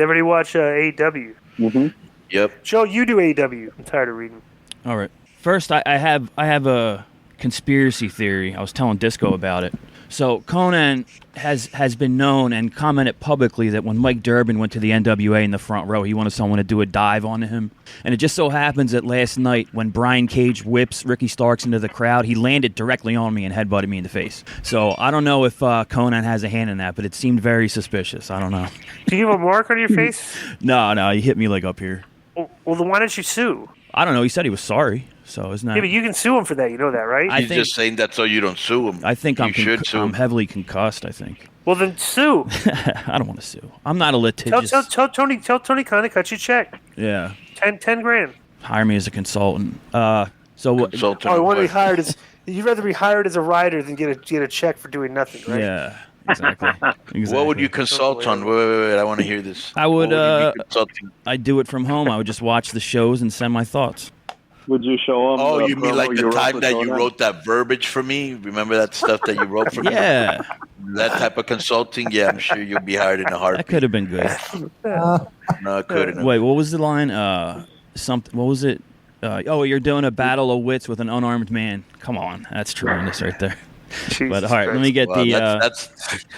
Everybody watch AEW. Mm-hmm. Yep. Joe, you do AEW. I'm tired of reading. All right. First, I have a conspiracy theory. I was telling Disco about it. So Konnan has been known and commented publicly that when Mike Durbin went to the NWA in the front row, he wanted someone to do a dive onto him. And it just so happens that last night when Brian Cage whips Ricky Starks into the crowd, he landed directly on me and headbutted me in the face. So I don't know if Konnan has a hand in that, but it seemed very suspicious. I don't know. Do you have a mark on your face? No, he hit me like up here. Well, then why don't you sue? I don't know. He said he was sorry. So isn't that? Yeah, but you can sue him for that. You know that, right? He's just saying that so you don't sue him. I think you should sue. I'm heavily concussed, I think. Well, then sue. I don't want to sue. I'm not a litigious. Tell Tony Khan to cut you a check. Yeah. 10 grand. Hire me as a consultant. So what? Consultant. Oh, you want to be hired as? You'd rather be hired as a writer than get a check for doing nothing, right? Yeah. Exactly. What would you consult on? Wait. I want to hear this. I would. I'd do it from home. I would just watch the shows and send my thoughts. Would you show them? Oh, you mean like the time that you wrote that verbiage for me? Remember that stuff that you wrote for me? Yeah. That type of consulting? Yeah, I'm sure you'll be hired in a heartbeat. That could have been good. No, it couldn't. Wait, what was the line? Something. What was it? You're doing a battle of wits with an unarmed man. Come on, that's tremendous right there. Jesus but all right, Christ. let me get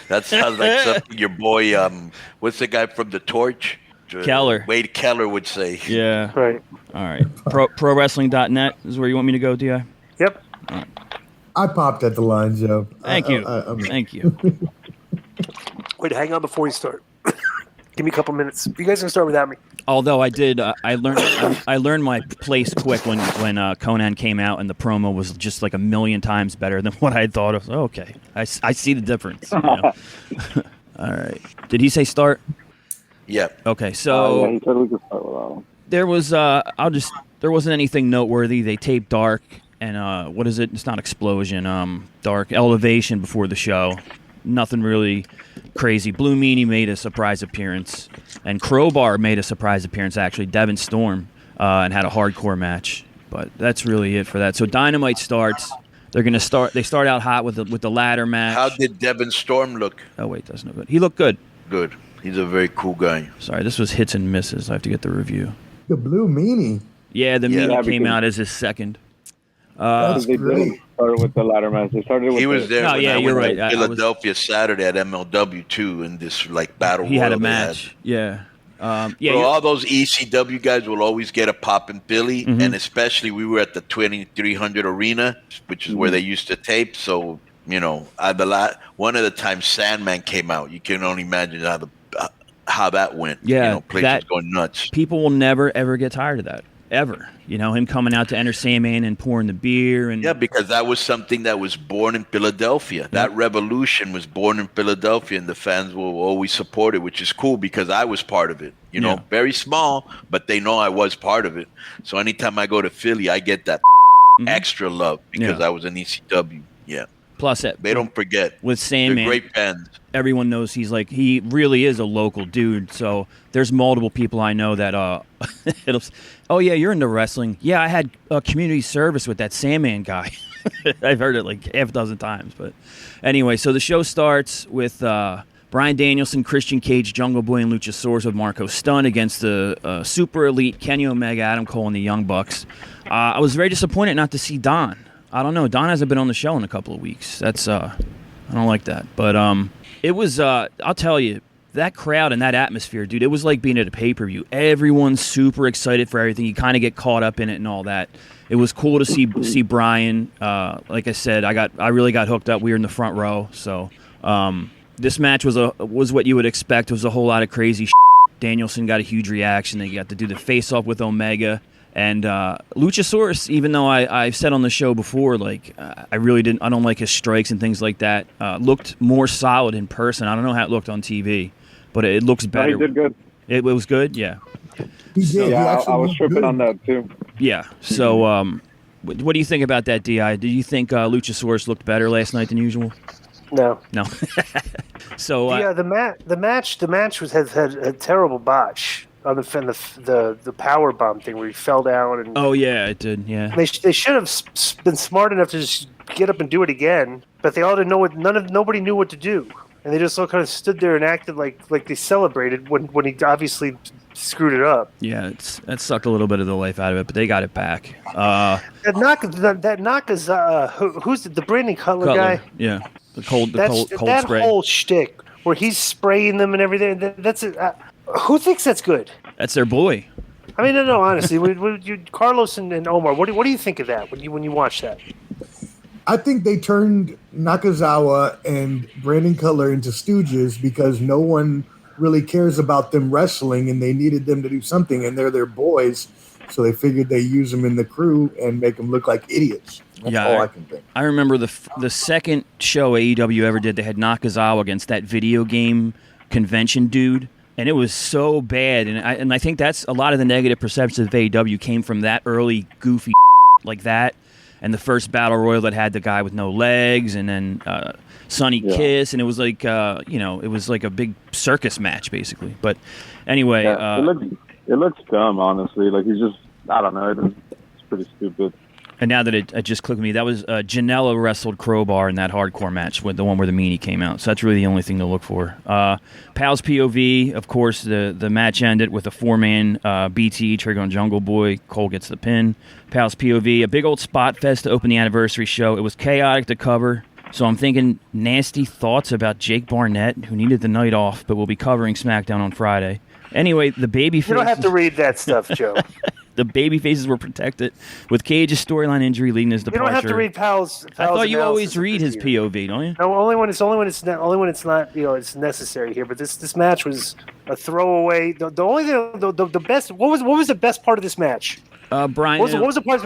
that sounds like something your boy. What's the guy from the Torch? Keller. Wade Keller would say. Yeah. Right. All right. ProWrestling.net is where you want me to go, Di? Yep. All right. I popped at the line, Joe. Thank you. Thank you. Wait, hang on before you start. Give me a couple minutes. You guys can start without me. Although I did, I learned my place quick when Konnan came out and the promo was just like a million times better than what I had thought of. Okay, I see the difference. You know? All right. Did he say start? Yeah. Okay, so he said we could start with that one. there was there wasn't anything noteworthy. They taped Dark and what is it? It's not Explosion. Dark Elevation before the show. Nothing really crazy. Blue Meanie made a surprise appearance, and Crowbar made a surprise appearance actually. Devin Storm and had a hardcore match, but that's really it for that. So Dynamite starts. They're gonna start. They start out hot with the ladder match. How did Devin Storm look? Oh wait, that's no good. He looked good. Good. He's a very cool guy. Sorry, this was hits and misses. I have to get the review. The Blue Meanie. Yeah, the Meanie came because- out as his second. That's They great. didn't start with the ladder match. They started with He was there. No, when yeah, I you're went right. to Philadelphia Saturday at MLW too, in this like battle. He had royal a they match. Yeah. Yeah. Bro, you're- all those ECW guys will always get a pop in Philly, Mhm. and especially we were at the 2300 Arena, which is where they used to tape. So one of the times Sandman came out, you can only imagine how that went. Yeah, place that- was going nuts. People will never ever get tired of that. Ever. You know, him coming out to enter Sandman and pouring the beer and Yeah, because that was something that was born in Philadelphia. That revolution was born in Philadelphia, and the fans will always support it, which is cool because I was part of it. You know, Yeah. very small, but they know I was part of it. So anytime I go to Philly, I get that extra love because Yeah. I was an ECW. Yeah, plus it. they don't forget. With They're Sandman, great fans. everyone knows he really is a local dude. So there's multiple people I know that oh yeah, you're into wrestling. Yeah, I had a community service with that Sandman guy. I've heard it like half a dozen times. But anyway, so the show starts with Bryan Danielson, Christian Cage, Jungle Boy, and Luchasaurus with Marco Stunt against the super elite Kenny Omega, Adam Cole, and the Young Bucks. I was very disappointed not to see Don. I don't know. Don hasn't been on the show in a couple of weeks. That's I don't like that. But it was I'll tell you, that crowd and that atmosphere, dude, it was like being at a pay-per-view. Everyone's super excited for everything. You kind of get caught up in it and all that. It was cool to see Brian. Like I said, I really got hooked up. We were in the front row, so this match was what you would expect. It was a whole lot of crazy shit. Danielson got a huge reaction. They got to do the face-off with Omega. And Luchasaurus, even though I've said on the show before, like I don't like his strikes and things like that, looked more solid in person. I don't know how it looked on TV, but it looks better. No, he did good. It was good, yeah. He did. He Yeah, actually I was looked tripping good. on that too. Yeah. So, what do you think about that, Di? Do you think Luchasaurus looked better last night than usual? No. No. So, The match had a terrible botch on the power bomb thing where he fell down and. oh yeah, it did. Yeah. They should have been smart enough to just get up and do it again, but they all didn't know what. Nobody knew what to do. and they just all kind of stood there and acted like they celebrated when he obviously screwed it up. Yeah, that sucked a little bit of the life out of it, but they got it back. That Naka's who's the Brandon Cutler guy? Yeah, the cold that spray. whole shtick where he's spraying them and everything. That's it. Who thinks that's good? That's their boy. I mean, no, honestly, Carlos and Omar, what do you think of that when you watch that? I think they turned Nakazawa and Brandon Cutler into stooges because no one really cares about them wrestling, and they needed them to do something, and they're their boys, so they figured they use them in the crew and make them look like idiots. That's all I can think. I remember the second show AEW ever did. They had Nakazawa against that video game convention dude. And it was so bad, and I think that's a lot of the negative perceptions of AEW came from that early goofy like that, and the first battle royal that had the guy with no legs, and then Sonny Kiss, and it was like it was like a big circus match basically. But anyway, it looks dumb, honestly. Like he's just, I don't know, it's pretty stupid. And now that it just clicked with me, that was Janela wrestled Crowbar in that hardcore match, with the one where the meanie came out. So that's really the only thing to look for. Pal's POV, of course, the match ended with a 4-man BT trigger on Jungle Boy. Cole gets the pin. Pal's POV, a big old spot fest to open the anniversary show. It was chaotic to cover. So I'm thinking nasty thoughts about Jake Barnett, who needed the night off, but will be covering SmackDown on Friday. Anyway, the babyfaces... You don't have to read that stuff, Joe. The babyfaces were protected, with Cage's storyline injury leading his departure. You don't have to read Pal's I thought you always analysis read his POV, don't you? No, only when it's not it's necessary here. But this match was a throwaway. The only thing, the best. What was the best part of this match? Brian. What was the part?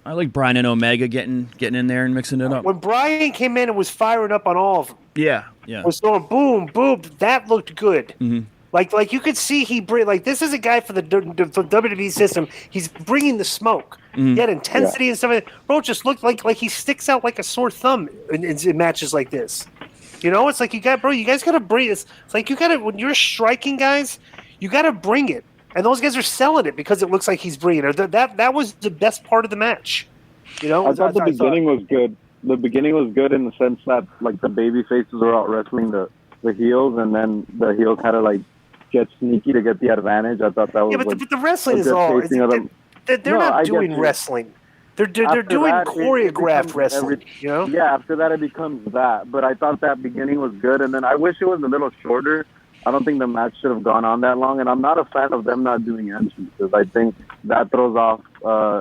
I like Brian and Omega getting in there and mixing it up. When Brian came in and was firing up on all of them. Yeah. Was going boom, boom. That looked good. Mm-hmm. Like you could see this is a guy for the WWE system. He's bringing the smoke. Mm-hmm. He had intensity and stuff. Bro, it just looked like he sticks out like a sore thumb in matches like this. It's like you guys got to bring this. It's like when you're striking guys, you got to bring it. And those guys are selling it because it looks like he's bringing it. That was the best part of the match. I thought the beginning was good. The beginning was good in the sense that like the baby faces were out wrestling the heels, and then the heels had to like get sneaky to get the advantage. I thought that was but the wrestling is all. They're not doing wrestling. They're doing choreographed wrestling. Yeah, after that it becomes that. But I thought that beginning was good, and then I wish it was a little shorter. I don't think the match should have gone on that long, and I'm not a fan of them not doing entrances. I think that throws off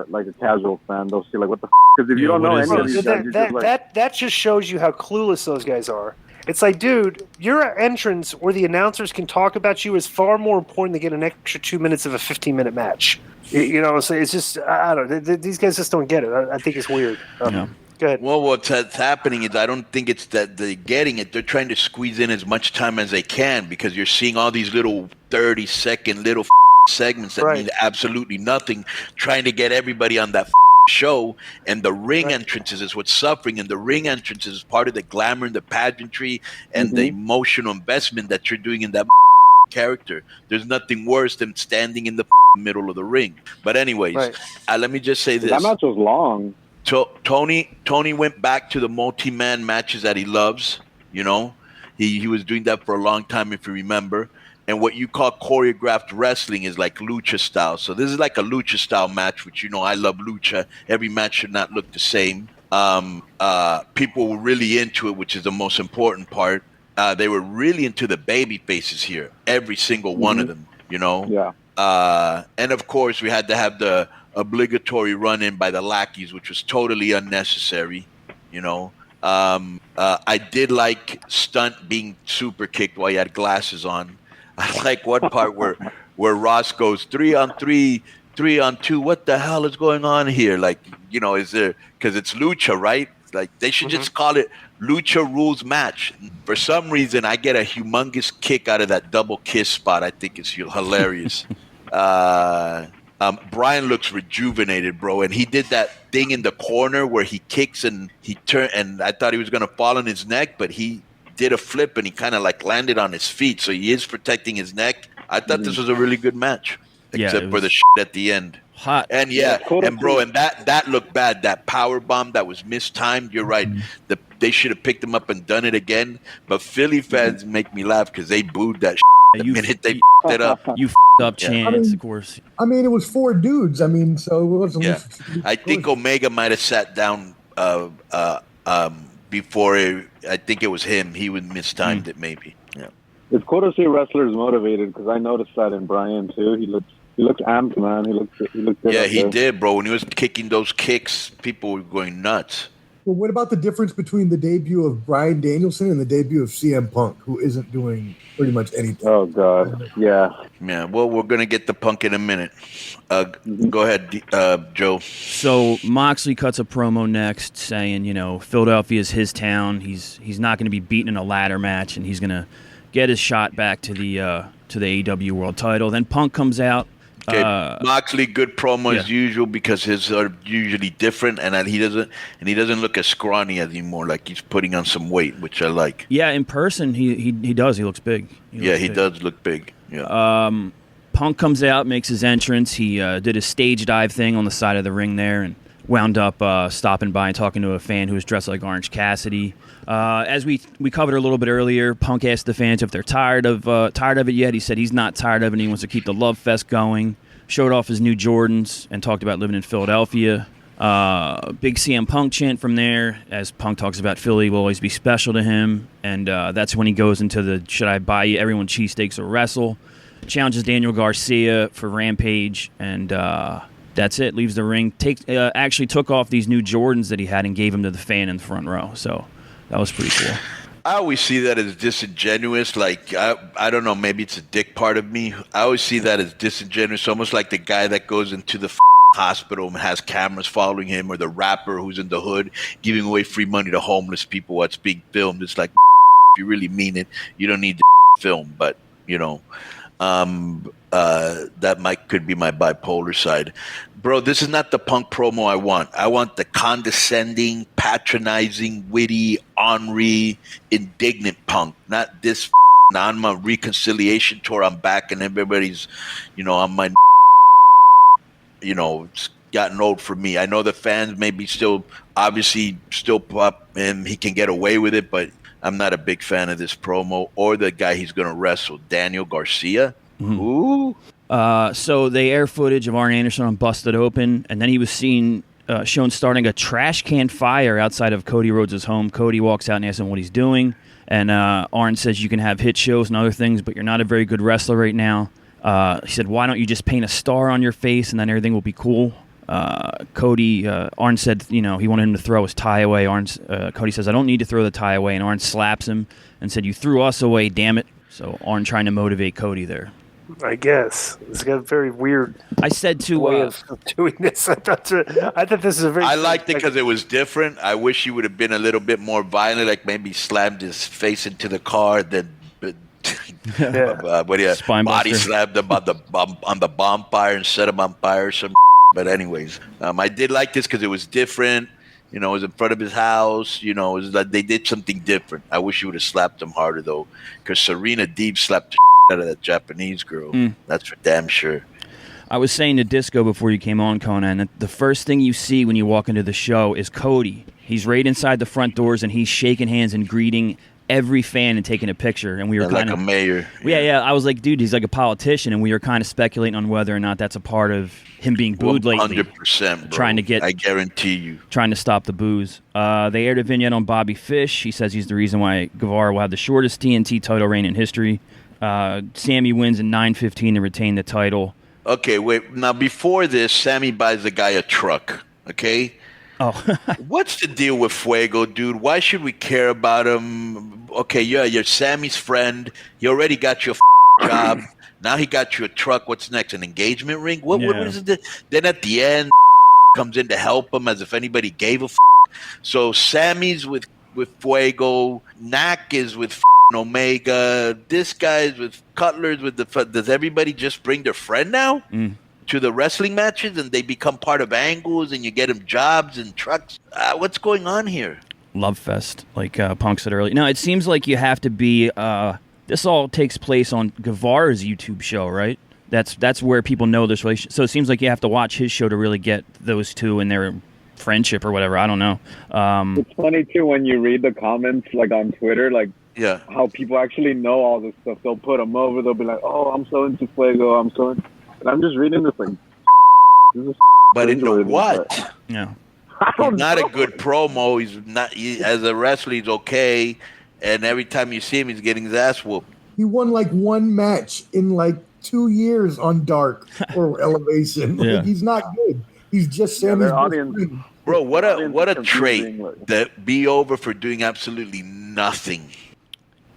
like a casual fan. They'll see like, what the f***? Because if you don't know any of these guys, that just shows you how clueless those guys are. It's like, dude, your entrance where the announcers can talk about you is far more important than get an extra 2 minutes of a 15-minute match. So it's just, I don't know. These guys just don't get it. I think it's weird. No. Go ahead. Well, what's happening is I don't think it's that they're getting it. They're trying to squeeze in as much time as they can because you're seeing all these little 30-second little segments that mean absolutely nothing, trying to get everybody on that show, and the ring entrances is what's suffering, and the ring entrances is part of the glamour and the pageantry and the emotional investment that you're doing in that character. There's nothing worse than standing in the middle of the ring. But anyways, let me just say this. That match was long. Tony went back to the multi-man matches that he loves. He was doing that for a long time, if you remember. And what you call choreographed wrestling is like lucha style. So this is like a lucha style match, which I love lucha. Every match should not look the same. People were really into it, which is the most important part. They were really into the baby faces here, every single one of them. Yeah. And of course, we had to have the obligatory run-in by the lackeys, which was totally unnecessary. I did like Stunt being super kicked while he had glasses on. I like one part where Ross goes 3-on-3, 3-on-2. What the hell is going on here? Like, is there, because it's lucha, right? Like they should just call it Lucha Rules Match. For some reason, I get a humongous kick out of that double kiss spot. I think it's hilarious. Brian looks rejuvenated, bro, and he did that thing in the corner where he kicks and he turned, and I thought he was gonna fall on his neck, but he did a flip and he kind of like landed on his feet, so he is protecting his neck. I thought this was a really good match. except for the shit at the end. Hot. And bro, and that looked bad. That power bomb that was mistimed. You're right. They should have picked him up and done it again. But Philly fans make me laugh because they booed that shit the minute they f***ed it up. You up chance, of course. I mean, it was 4 dudes. I mean, so it wasn't. Yeah, I think Omega might have sat down before. I think it was him. He would mistimed it, maybe. Yeah. It's cool to see wrestlers motivated because I noticed that in Brian too. He looked amped, man. He looked good. Yeah, he did, bro. When he was kicking those kicks, people were going nuts. Well, what about the difference between the debut of Bryan Danielson and the debut of CM Punk, who isn't doing pretty much anything? Oh, God. Yeah. Yeah, well, we're going to get the Punk in a minute. Go ahead, Joe. So Moxley cuts a promo next saying, Philadelphia is his town. He's not going to be beaten in a ladder match, and he's going to get his shot back to the AEW World Title. Then Punk comes out. Okay, Moxley, good promo as usual because his are usually different, and he doesn't look as scrawny anymore. Like he's putting on some weight, which I like. Yeah, in person he does. He looks big. He does look big. Yeah. Punk comes out, makes his entrance. He did a stage dive thing on the side of the ring there, and wound up stopping by and talking to a fan who was dressed like Orange Cassidy. As we covered a little bit earlier, Punk asked the fans if they're tired of it yet. He said he's not tired of it and he wants to keep the love fest going. Showed off his new Jordans and talked about living in Philadelphia. Big CM Punk chant from there, as Punk talks about Philly will always be special to him. And that's when he goes into the should I buy you everyone cheesesteaks or wrestle. Challenges Daniel Garcia for Rampage, and that's it. Leaves the ring. Actually took off these new Jordans that he had and gave them to the fan in the front row. So that was pretty cool. I always see that as disingenuous. Like, I don't know, maybe it's a dick part of me. I always see that as disingenuous, almost like the guy that goes into the hospital and has cameras following him, or the rapper who's in the hood giving away free money to homeless people while it's being filmed. It's like, if you really mean it, you don't need to film. But, that could be my bipolar side. Bro, this is not the Punk promo I want. I want the condescending, patronizing, witty, ornery, indignant Punk. Not this on my reconciliation tour. I'm back and everybody's, on my, it's gotten old for me. I know the fans may be still pop and he can get away with it, but I'm not a big fan of this promo or the guy he's going to wrestle, Daniel Garcia. Mm-hmm. Ooh. So they air footage of Arn Anderson on Busted Open, and then he was shown starting a trash can fire outside of Cody Rhodes' home. Cody walks out and asks him what he's doing, and Arn says you can have hit shows and other things, but you're not a very good wrestler right now. He said, why don't you just paint a star on your face and then everything will be cool? Arn said, he wanted him to throw his tie away. Cody says, I don't need to throw the tie away, and Arn slaps him and said, you threw us away, damn it. So Arn trying to motivate Cody there. I guess it's got a very weird. I said to way of doing this. I thought this is a very. I liked it because it was different. I wish he would have been a little bit more violent, like maybe slammed his face into the car, then body slammed him on the bonfire and set him on fire. But anyways, I did like this because it was different. It was in front of his house. It was like they did something different. I wish he would have slapped him harder though, because Serena Deeb slapped the out of that Japanese girl. That's for damn sure. I was saying to Disco before you came on, Konnan, that the first thing you see when you walk into the show is Cody. He's right inside the front doors and he's shaking hands and greeting every fan and taking a picture. And we were kind of like a mayor. Yeah. I was like, dude, he's like a politician, and we were kind of speculating on whether or not that's a part of him being booed lately. 100%, bro. I guarantee you. Trying to stop the boos. They aired a vignette on Bobby Fish. He says he's the reason why Guevara will have the shortest TNT title reign in history. Sammy wins in 9:15 to retain the title. Okay, wait. Now, before this, Sammy buys the guy a truck, okay? Oh. What's the deal with Fuego, dude? Why should we care about him? Okay, yeah, you're Sammy's friend. He already got your job. Now he got you a truck. What's next? An engagement ring? What is it? Then at the end, comes in to help him as if anybody gave a So Sammy's with Fuego. Knack is with Omega. This guy's with Cutler's with does everybody just bring their friend now to the wrestling matches and they become part of angles and you get them jobs and trucks? What's going on here? Love fest, like Punk said earlier. Now it seems like you have to be. This all takes place on Guevara's YouTube show, right? That's where people know this relationship. So it seems like you have to watch his show to really get those two and their friendship or whatever. I don't know. It's funny too when you read the comments like on Twitter, like how people actually know all this stuff. They'll put them over. They'll be like, "Oh, I'm so into Fuego. I'm so," and I'm just reading this like. This is but into what? Yeah. He's not a good promo. He's not. As a wrestler, he's okay. And every time you see him, he's getting his ass whooped. He won like one match in like 2 years on Dark or Elevation. Yeah. Like, he's not good. He's just Sammy's audience. Bro, what a trait that be over for doing absolutely nothing.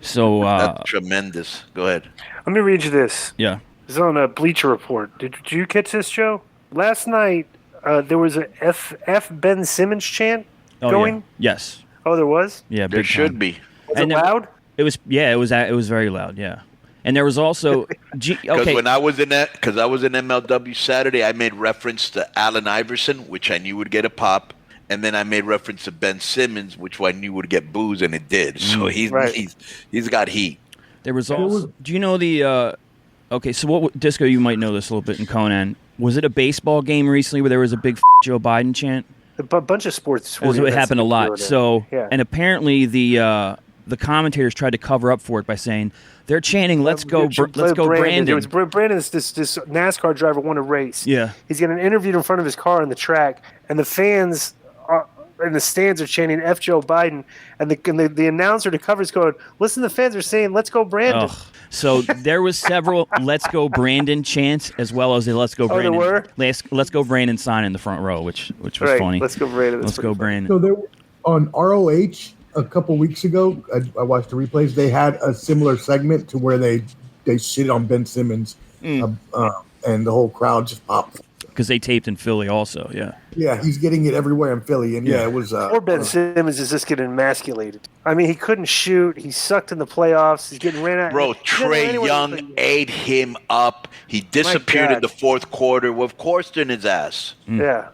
So that's tremendous. Go ahead. Let me read you this. Yeah. It's on a Bleacher Report. Did you catch this, Joe? Last night there was a F Ben Simmons chant going. Yeah. Yes. Oh, there was. Yeah, there big should time. be. Was it loud? It was. Yeah, it was very loud. Yeah. And there was also because when I was in MLW Saturday, I made reference to Allen Iverson, which I knew would get a pop, and then I made reference to Ben Simmons, which I knew would get boos, and it did. So he's got heat. There was also. Do you know the? Okay, so what Disco? You might know this a little bit in Konnan. Was it a baseball game recently where there was a big Joe Biden chant? A bunch of sports. It happened a lot. So and apparently the commentators tried to cover up for it by saying they're chanting "Let's go, Brandon." It was Brandon. This NASCAR driver won a race. Yeah, he's getting interviewed in front of his car on the track, and the fans in the stands are chanting "F Joe Biden," and the announcer to cover is going, "Listen, the fans are saying, Let's go, Brandon." Ugh. So there was several "Let's go, Brandon" chants as well as the "Let's go, Brandon." There were? Let's go, Brandon sign in the front row, which was funny. Let's go, Brandon. Let's go, Brandon. So there on ROH a couple weeks ago, I watched the replays. They had a similar segment to where they shit on Ben Simmons, and the whole crowd just popped. Because they taped in Philly also, yeah. Yeah, he's getting it everywhere in Philly, and it was. Poor Ben Simmons is just getting emasculated. I mean, he couldn't shoot. He sucked in the playoffs. He's getting ran out. Bro, Trey Young ate him up. He disappeared in the fourth quarter. Well, of course, in his ass. Yeah.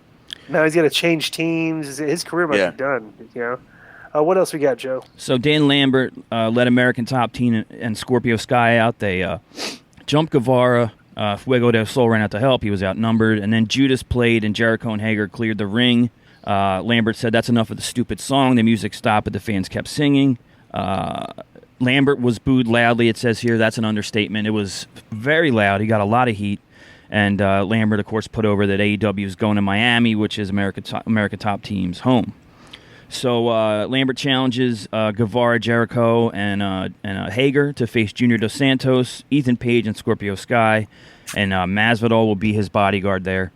Now he's got to change teams. His career might be done. You know. What else we got, Joe? So Dan Lambert led American Top Team and Scorpio Sky out. They jumped Guevara. Fuego del Sol ran out to help. He was outnumbered. And then Judas played, and Jericho and Hager cleared the ring. Lambert said, "That's enough of the stupid song." The music stopped, but the fans kept singing. Lambert was booed loudly. It says here that's an understatement. It was very loud. He got a lot of heat. And Lambert, of course, put over that AEW is going to Miami, which is America Top Team's home. So Lambert challenges Guevara, Jericho, and Hager to face Junior Dos Santos, Ethan Page, and Scorpio Sky, and Masvidal will be his bodyguard there.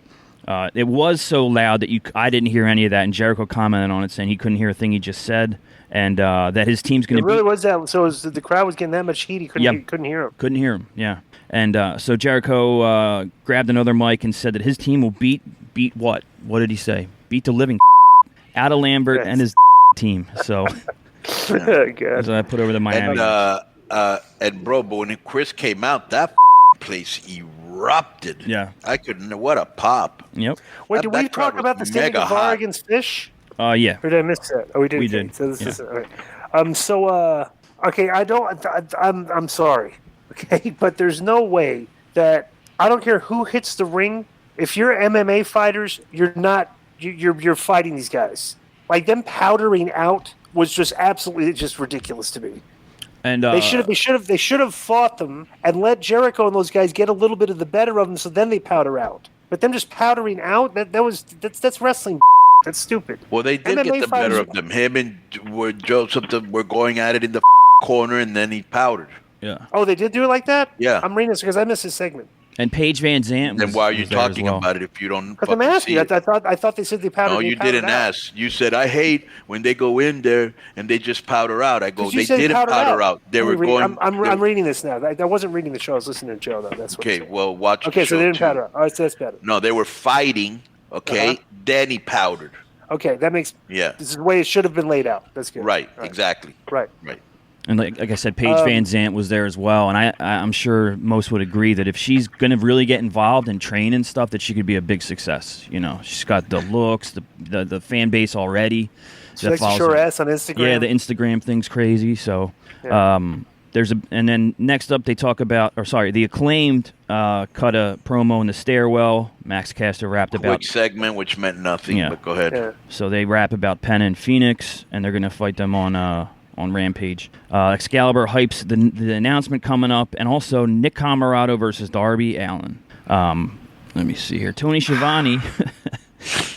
It was so loud that I didn't hear any of that, and Jericho commented on it, saying he couldn't hear a thing he just said, and that his team's going to be... It really was that. So the crowd was getting that much heat, he couldn't hear him. Couldn't hear him, yeah. And so Jericho grabbed another mic and said that his team will beat what? What did he say? Beat the living out of Lambert and his team. So, so I put over the Miami. And bro, but when Chris came out, that place erupted. Yeah, I couldn't. What a pop! Yep. Wait, did we talk about the State of Guevara against Fish? Yeah. Or did I miss that? Oh, we did. We did. So this is all right. Okay. I'm sorry. Okay, but there's no way that I don't care who hits the ring. If you're MMA fighters, you're not. You're fighting these guys. Like them powdering out was just absolutely just ridiculous to me. And they should have fought them and let Jericho and those guys get a little bit of the better of them, so then they powder out. But them just powdering out, that's wrestling. That's stupid. Well, they did get the better of them. Him and Joseph were going at it in the corner, and then he powdered. Yeah. Oh, they did do it like that? Yeah. I'm reading this because I missed this segment. And Paige Van Zandt. Then why are you talking about it if you don't? Because I'm asking. I thought they said they powdered. No, you didn't ask. You said I hate when they go in there and they just powder out. I go, they didn't powder out. They were going. I'm reading this now. I wasn't reading the show. I was listening to Joe though. That's what. Okay, well, watch. Okay, so they didn't powder out. All right, so that's better. No, they were fighting. Okay, then he powdered. Okay, that makes. Yeah. This is the way it should have been laid out. That's good. Right. Exactly. Right. And like I said, Paige Van Zandt was there as well, and I'm sure most would agree that if she's going to really get involved and train and stuff, that she could be a big success. You know, she's got the looks, the fan base already. She likes to show her ass on Instagram. Yeah, the Instagram thing's crazy. So, And then next up they talk about, the Acclaimed cut a promo in the stairwell. Max Caster rapped about quick segment, which meant nothing. Yeah. But go ahead. Yeah. So they rap about Penn and Phoenix, and they're gonna fight them on Rampage. Excalibur hypes the announcement coming up, and also Nick Comoroto versus Darby Allin. Let me see here. Tony Schiavone.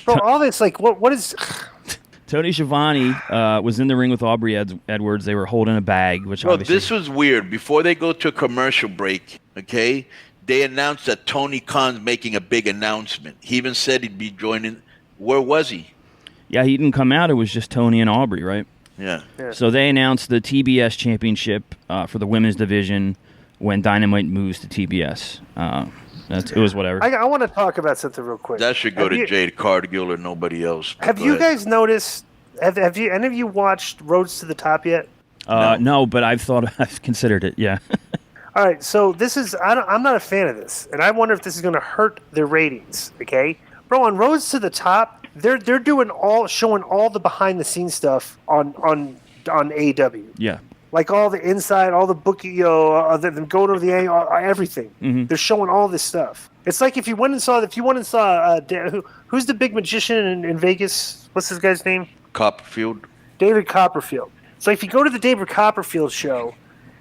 Bro, all this, like, what is... Tony Schiavone was in the ring with Aubrey Edwards. They were holding a bag, which obviously... this was weird. Before they go to a commercial break, okay, they announced that Tony Khan's making a big announcement. He even said he'd be joining. Where was he? Yeah, he didn't come out. It was just Tony and Aubrey, right? Yeah. So they announced the TBS championship for the women's division when Dynamite moves to TBS. It was whatever. I want to talk about something real quick. That should go to Jade Cargill or nobody else. Have you guys noticed? Have you any of you watched Roads to the Top yet? No, but I've considered it. Yeah. All right, so this is I'm not a fan of this, and I wonder if this is going to hurt their ratings. Okay, bro, on Roads to the Top, they're showing all the behind the scenes stuff on AEW. Yeah. Like all the inside, all the booking, them going over the everything. Mm-hmm. They're showing all this stuff. It's like if you went and saw who's the big magician in Vegas? What's this guy's name? Copperfield. David Copperfield. So if you go to the David Copperfield show,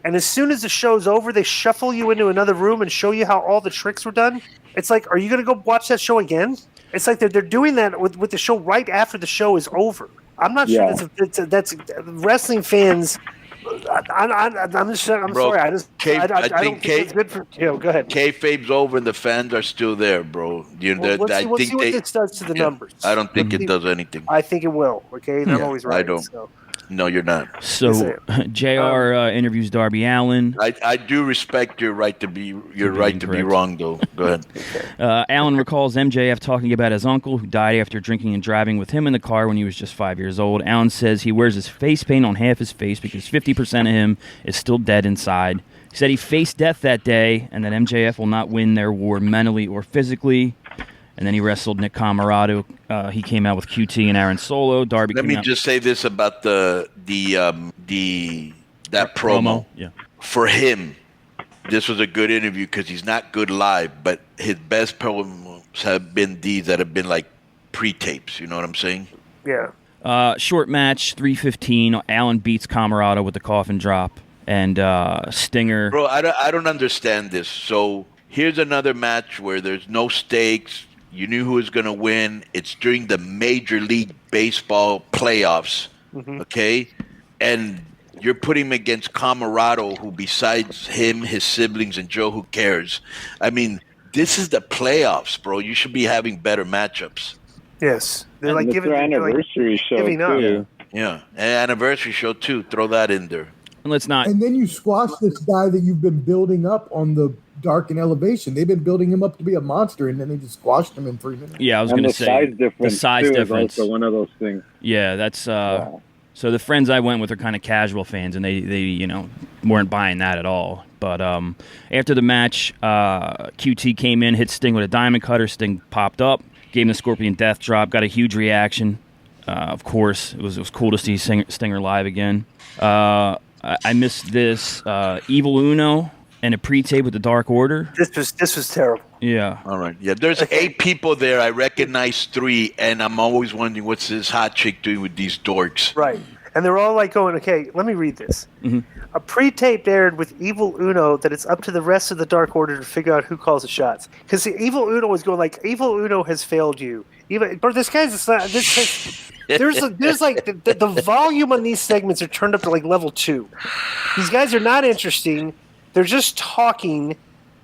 and as soon as the show's over, they shuffle you into another room and show you how all the tricks were done. It's like, are you going to go watch that show again? It's like they're doing that with the show right after the show is over. I'm not sure that's wrestling fans. I'm sorry. I don't think it's good for you. Go ahead. Kayfabe's over and the fans are still there, bro. Let's see what this does to the numbers. I don't think it does anything. I think it will. Okay, and I'm always right. I don't. So. No, you're not. So JR interviews Darby Allin. I do respect your right to be be wrong, though. Go ahead. Allin recalls MJF talking about his uncle who died after drinking and driving with him in the car when he was just 5 years old. Allin says he wears his face paint on half his face because 50% of him is still dead inside. He said he faced death that day and that MJF will not win their war mentally or physically. And then he wrestled Nick Comoroto. He came out with QT and Aaron Solo. Darby. Let me just say this about that promo. Yeah. For him, this was a good interview because he's not good live, but his best promos have been these that have been like pre-tapes. You know what I'm saying? Yeah. Short match, 3:15. Allin beats Comoroto with the coffin drop, and Stinger. Bro, I don't understand this. So here's another match where there's no stakes. You knew who was going to win. It's during the Major League Baseball playoffs, okay? And you're putting him against Comoroto, who besides him, his siblings, and Joe, who cares? I mean, this is the playoffs, bro. You should be having better matchups. Yes. They're like giving anniversary show, too. Yeah, and anniversary show, too. Throw that in there. And let's not. And then you squash this guy that you've been building up on the Dark and Elevation. They've been building him up to be a monster, and then they just squashed him in 3 minutes. Yeah, I was going to say the size difference. Also one of those things. Yeah, that's so the friends I went with are kind of casual fans, and they weren't buying that at all. But after the match, QT came in, hit Sting with a diamond cutter. Sting popped up, gave him the Scorpion Death Drop, got a huge reaction. Of course, it was cool to see Stinger live again. I missed this Evil Uno and a pre-tape with the Dark Order. This was terrible. Yeah. All right. Yeah, there's 8 people there. I recognize 3, and I'm always wondering what's this hot chick doing with these dorks. Right. And they're all like going, okay, let me read this. Mm-hmm. A pre-tape aired with Evil Uno that it's up to the rest of the Dark Order to figure out who calls the shots. Because Evil Uno was going like, Evil Uno has failed you. But this guy's there's like the volume on these segments are turned up to like level 2. These guys are not interesting. They're just talking.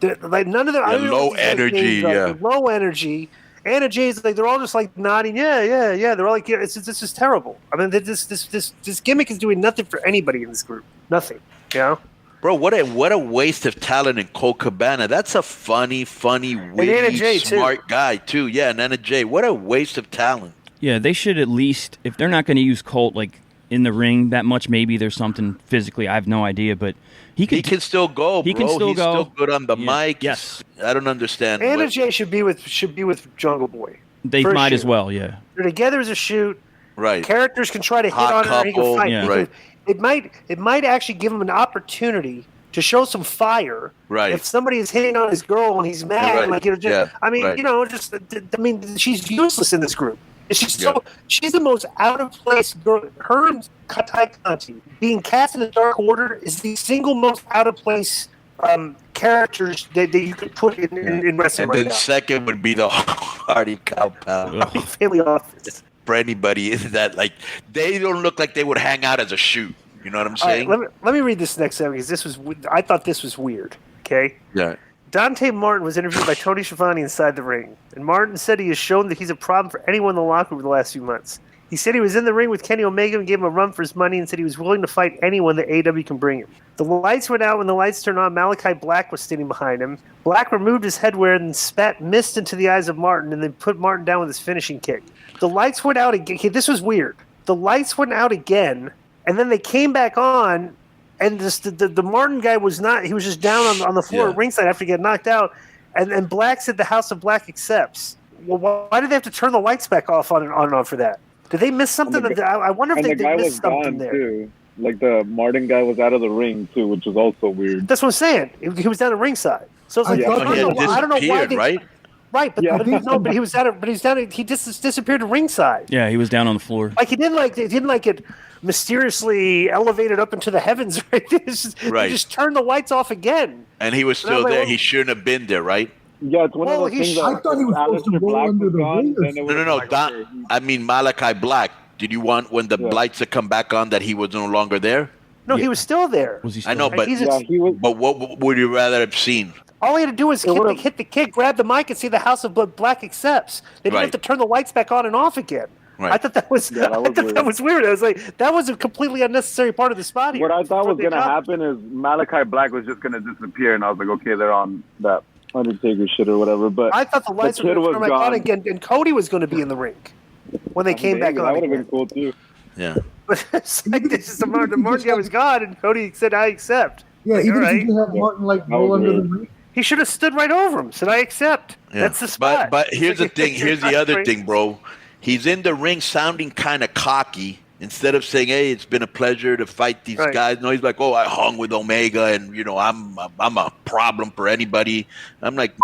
Like none of them. Low energy. Low energy. Anna Jay's like they're all just like nodding. Yeah. They're all like, yeah. This is terrible. I mean, this gimmick is doing nothing for anybody in this group. Nothing. You know. Bro, what a waste of talent in Cole Cabana. That's a funny, witty, smart guy too. Yeah, and Anna Jay. What a waste of talent. Yeah, they should at least, if they're not going to use Colt like in the ring that much, maybe there's something physically. I have no idea, but he can still go. He can still He's go. Still good on the mic. Yes, I don't understand. Anna Jay should be with Jungle Boy. They might as well. Yeah, they're together as a shoot. Right. Characters can try to hit on her. He can fight. Right. it might actually give him an opportunity to show some fire. Right. If somebody is hitting on his girl and he's mad, Right. like, you know, just, Yeah, I mean, right. you know, just, I mean, she's useless in this group. She's Yeah. she's the most out of place girl. Her and Katai Conti being cast in the Dark Order is the single most out of place characters that you could put in wrestling And right then now. second would be the Hardy Cow Pal. Family Office. For anybody, is that like they don't look like they would hang out as a shoot. You know what I'm All right, saying? let me read this next segment because I thought this was weird. Okay. Yeah. Dante Martin was interviewed by Tony Schiavone inside the ring, and Martin said he has shown that he's a problem for anyone in the locker room the last few months. He said he was in the ring with Kenny Omega and gave him a run for his money and said he was willing to fight anyone that AEW can bring him. The lights went out. When the lights turned on, Malachi Black was standing behind him. Black removed his headwear and spat mist into the eyes of Martin and then put Martin down with his finishing kick. The lights went out again. Okay, this was weird. The lights went out again, and then they came back on, and the Martin guy was not. He was just down on the floor at ringside after he got knocked out, and Black said the House of Black accepts. Well, why did they have to turn the lights back off on and on for that? Did they miss something? I wonder if they missed something there. Too. Like the Martin guy was out of the ring too, which was also weird. That's what I'm saying. He was down at ringside. So it's like I don't know why they, right? Right, but but he was he just disappeared at ringside. Yeah, he was down on the floor. Like he didn't get mysteriously elevated up into the heavens. Right, he just turned the lights off again. And he was still there. He shouldn't have been there, right? Yeah, it's one of those things. I thought he was supposed to roll under the ring. No. I mean Malachi Black. Did you want when the lights had come back on that he was no longer there? No, he was still there. Was he still I know, there? but he was. but what would you rather have seen? All he had to do was hit the kick, grab the mic, and say the House of Black accepts. They didn't have to turn the lights back on and off again. Right. I thought that was that was weird. I was like, that was a completely unnecessary part of the spot here. What I thought was going to happen is Malachi Black was just going to disappear, and I was like, okay, they're on that Undertaker shit or whatever. But I thought the lights were going to turn back on again, and Cody was going to be in the ring when they came back on. That would have been cool too. Yeah. But it's like this is the Martin guy was gone, and Cody said, "I accept." Yeah, even if you didn't have Martin roll under the ring. He should have stood right over him. Said, "I accept." Yeah. That's the spot. But here's the thing. Here's the other thing, bro. He's in the ring sounding kind of cocky. Instead of saying, "Hey, it's been a pleasure to fight these guys," no, he's like, "Oh, I hung with Omega, and I'm a problem for anybody." I'm like,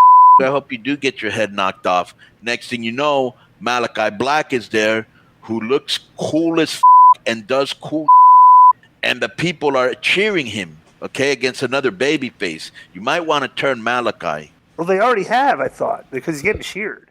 I hope you do get your head knocked off. Next thing you know, Malachi Black is there, who looks cool as and does cool, and the people are cheering him. Okay, against another baby face. You might want to turn Malachi. Well, they already have, I thought, because he's getting cheered.